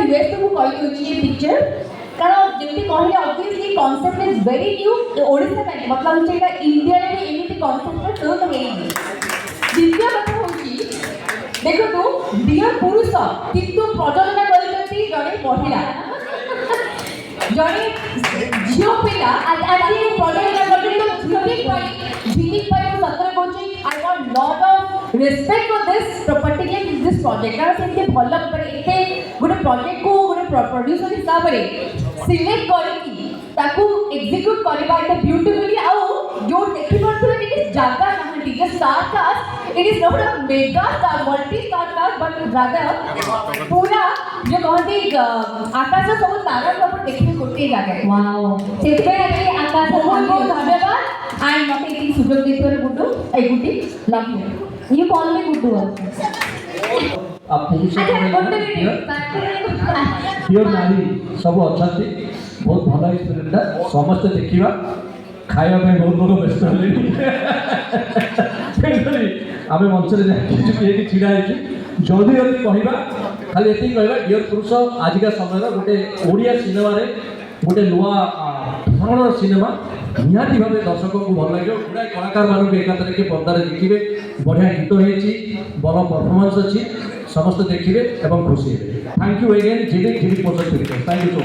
US को call ये picture कारण जमी कहले obviously concept is very new Odisha में मतलब होचे एटा इंडिया रे एमिति कॉन्सेप्ट तो हेई द्वितीय कथा होची देखो तू दिया पुरुष किंतु प्रजनन करछंती जणे महिला जणे झियो पिला आदि प्रजनन करछंती झिलिक पाई सतर Kochi I want lot of respect for this particular this project कारण सेते भल पर एते गोटे प्रोजेक्ट को गोटे प्रोड्यूसर हिसाब रे सिलेक्ट करकी ताकू एग्जीक्यूट करबा एटा ब्यूटीफुली आउ जो देखि परथले कि जागा नाहंती जे star cast it is not a mega star multi star cast but rather पूरा जो कहते आकाश सब तारा सब देखि गोटे जागा वाओ सेते आके आकाश बहुत बहुत धन्यवाद एंड मते एती सुजोग देथोर गुड्डू ए Guddi love you call me Guddu आप पुरुष प्योर नारी सब अच्छा बहुत भल एक्सपीरियंसटा समस्त देखा खाया बहुत लोग व्यस्त आम मंच में छिड़ा जल्दी जल्दी कहवा खाली ये कहवा डियर पुरुष आजिका समय गोटे ओडिया सिनेमा गोटे नुआ धरण सिनेमा निहाती भाव दर्शक को भल लगे गुड़ाए कलाकार मानक एकाथर के पर्दार देखिए बढ़िया गीत होती भल परफॉर्मेंस अच्छी समस्त देखिए खुशी हे thank you again Jhilik motion picture thank you so much.